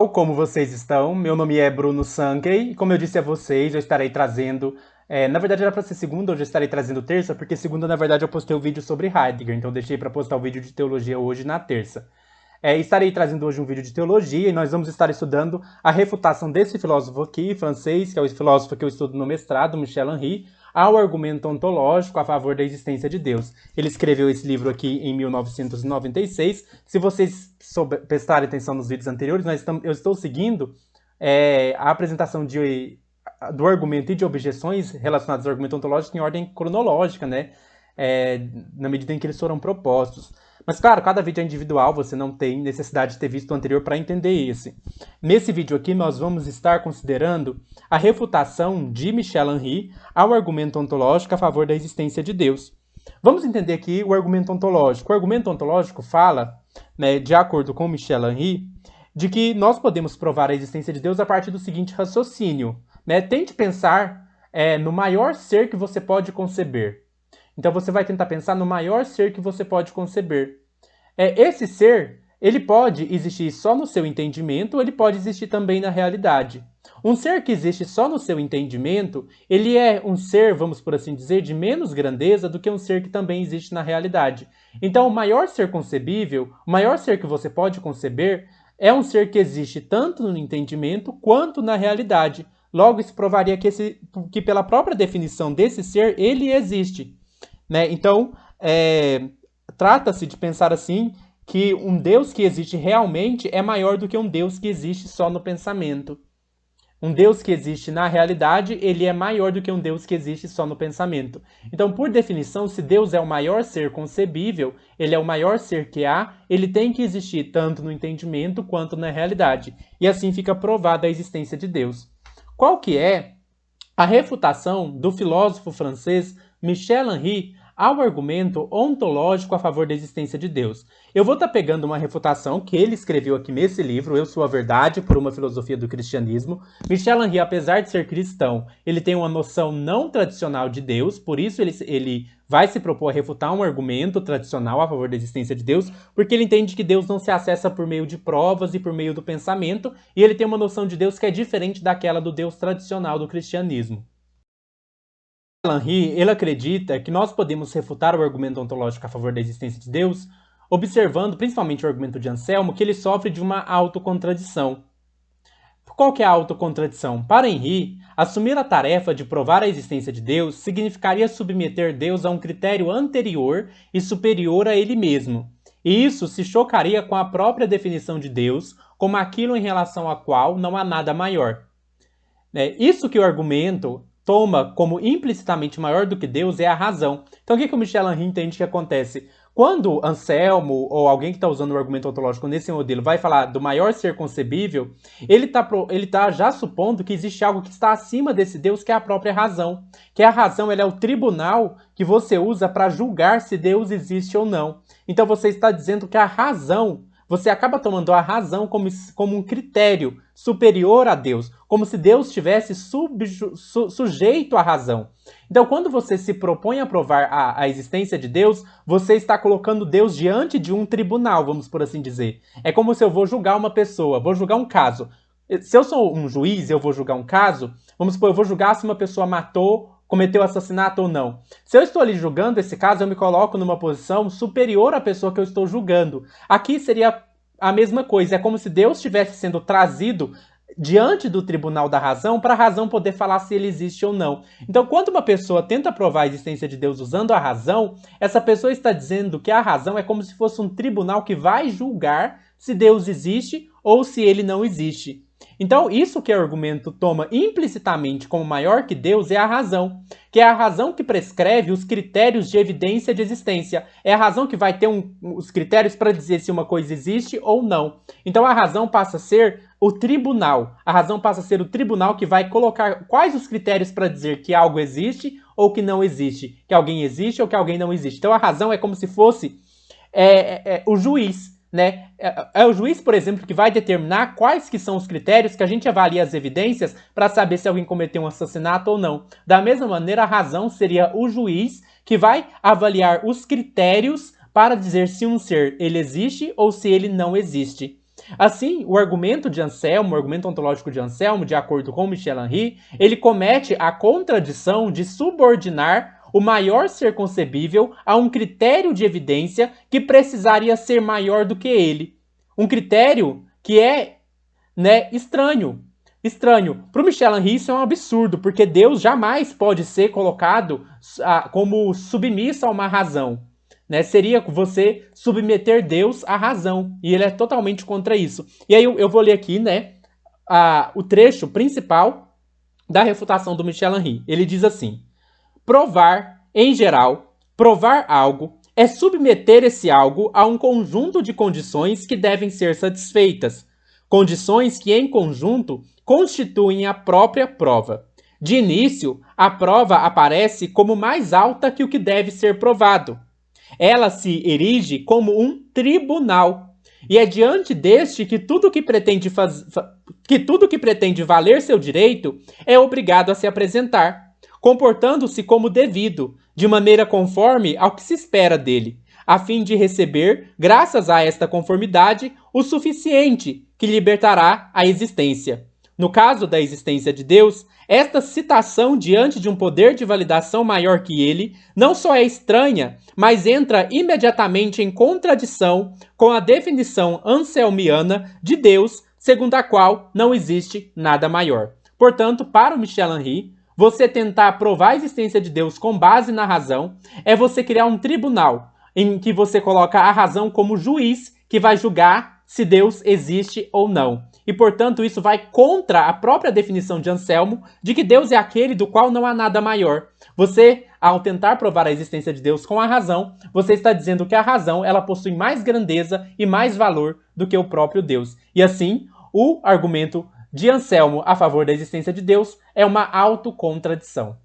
Como vocês estão? Meu nome é Bruno Sankey e como eu disse a vocês, eu estarei trazendo... na verdade era para ser segunda, hoje eu estarei trazendo terça, porque segunda na verdade eu postei o vídeo sobre Heidegger, então eu deixei para postar o vídeo de teologia hoje na terça. Estarei trazendo hoje um vídeo de teologia e nós vamos estar estudando a refutação desse filósofo aqui, francês, que é o filósofo que eu estudo no mestrado, Michel Henry, ao argumento ontológico a favor da existência de Deus. Ele escreveu esse livro aqui em 1996. Se vocês prestarem atenção nos vídeos anteriores, eu estou seguindo a apresentação do argumento e de objeções relacionadas ao argumento ontológico em ordem cronológica, né? Na medida em que eles foram propostos. Mas, claro, cada vídeo é individual, você não tem necessidade de ter visto o anterior para entender esse. Nesse vídeo aqui, nós vamos estar considerando a refutação de Michel Henry ao argumento ontológico a favor da existência de Deus. Vamos entender aqui o argumento ontológico. O argumento ontológico fala, né, de acordo com Michel Henry, de que nós podemos provar a existência de Deus a partir do seguinte raciocínio. Né? Tente pensar no maior ser que você pode conceber. Então você vai tentar pensar no maior ser que você pode conceber. Esse ser, ele pode existir só no seu entendimento, ou ele pode existir também na realidade. Um ser que existe só no seu entendimento, ele é um ser, vamos por assim dizer, de menos grandeza do que um ser que também existe na realidade. Então, o maior ser concebível, o maior ser que você pode conceber, é um ser que existe tanto no entendimento quanto na realidade. Logo, isso provaria que pela própria definição desse ser, ele existe. Né? Então, trata-se de pensar assim, que um Deus que existe realmente é maior do que um Deus que existe só no pensamento. Um Deus que existe na realidade, ele é maior do que um Deus que existe só no pensamento. Então, por definição, se Deus é o maior ser concebível, ele é o maior ser que há, ele tem que existir tanto no entendimento quanto na realidade. E assim fica provada a existência de Deus. Qual que é a refutação do filósofo francês Michel Henry ao argumento ontológico a favor da existência de Deus? Eu vou estar pegando uma refutação que ele escreveu aqui nesse livro, Eu Sou a Verdade, por uma filosofia do cristianismo. Michel Henry, apesar de ser cristão, ele tem uma noção não tradicional de Deus, por isso ele vai se propor a refutar um argumento tradicional a favor da existência de Deus, porque ele entende que Deus não se acessa por meio de provas e por meio do pensamento, e ele tem uma noção de Deus que é diferente daquela do Deus tradicional do cristianismo. Henry, ele acredita que nós podemos refutar o argumento ontológico a favor da existência de Deus, observando, principalmente o argumento de Anselmo, que ele sofre de uma autocontradição. Qual que é a autocontradição? Para Henry, assumir a tarefa de provar a existência de Deus significaria submeter Deus a um critério anterior e superior a ele mesmo. E isso se chocaria com a própria definição de Deus como aquilo em relação ao qual não há nada maior. Isso que o argumento toma como implicitamente maior do que Deus é a razão. Então o que o Michel Henry entende que acontece? Quando Anselmo ou alguém que está usando o argumento ontológico nesse modelo vai falar do maior ser concebível, ele tá já supondo que existe algo que está acima desse Deus, que é a própria razão. Que a razão ela é o tribunal que você usa para julgar se Deus existe ou não. Então você está dizendo que a razão, você acaba tomando a razão como um critério superior a Deus, como se Deus estivesse sujeito à razão. Então, quando você se propõe a provar a existência de Deus, você está colocando Deus diante de um tribunal, vamos por assim dizer. É como se eu vou julgar uma pessoa, vou julgar um caso. Se eu sou um juiz e eu vou julgar um caso, vamos supor, eu vou julgar se uma pessoa cometeu assassinato ou não. Se eu estou ali julgando esse caso, eu me coloco numa posição superior à pessoa que eu estou julgando. Aqui seria a mesma coisa, é como se Deus estivesse sendo trazido diante do tribunal da razão para a razão poder falar se ele existe ou não. Então, quando uma pessoa tenta provar a existência de Deus usando a razão, essa pessoa está dizendo que a razão é como se fosse um tribunal que vai julgar se Deus existe ou se ele não existe. Então, isso que o argumento toma implicitamente como maior que Deus é a razão, que é a razão que prescreve os critérios de evidência de existência. É a razão que vai ter os critérios para dizer se uma coisa existe ou não. Então, a razão passa a ser o tribunal. A razão passa a ser o tribunal que vai colocar quais os critérios para dizer que algo existe ou que não existe, que alguém existe ou que alguém não existe. Então, a razão é como se fosse o juiz. Né? É o juiz, por exemplo, que vai determinar quais que são os critérios que a gente avalia as evidências para saber se alguém cometeu um assassinato ou não. Da mesma maneira, a razão seria o juiz que vai avaliar os critérios para dizer se um ser ele existe ou se ele não existe. Assim, o argumento de Anselmo, o argumento ontológico de Anselmo, de acordo com Michel Henry, ele comete a contradição de subordinar o maior ser concebível a um critério de evidência que precisaria ser maior do que ele. Um critério que é, né, estranho. Estranho. Para o Michel Henry isso é um absurdo, porque Deus jamais pode ser colocado como submisso a uma razão. Né? Seria você submeter Deus à razão. E ele é totalmente contra isso. E aí eu vou ler aqui, né, o trecho principal da refutação do Michel Henry. Ele diz assim: provar, em geral, provar algo é submeter esse algo a um conjunto de condições que devem ser satisfeitas. Condições que, em conjunto, constituem a própria prova. De início, a prova aparece como mais alta que o que deve ser provado. Ela se erige como um tribunal. E é diante deste que tudo que pretende valer seu direito é obrigado a se apresentar, comportando-se como devido, de maneira conforme ao que se espera dele, a fim de receber, graças a esta conformidade, o suficiente que libertará a existência. No caso da existência de Deus, esta citação diante de um poder de validação maior que ele não só é estranha, mas entra imediatamente em contradição com a definição anselmiana de Deus, segundo a qual não existe nada maior. Portanto, para o Michel Henry, você tentar provar a existência de Deus com base na razão é você criar um tribunal em que você coloca a razão como juiz que vai julgar se Deus existe ou não. E, portanto, isso vai contra a própria definição de Anselmo de que Deus é aquele do qual não há nada maior. Você, ao tentar provar a existência de Deus com a razão, você está dizendo que a razão ela possui mais grandeza e mais valor do que o próprio Deus. E assim, o argumento de Anselmo a favor da existência de Deus é uma autocontradição.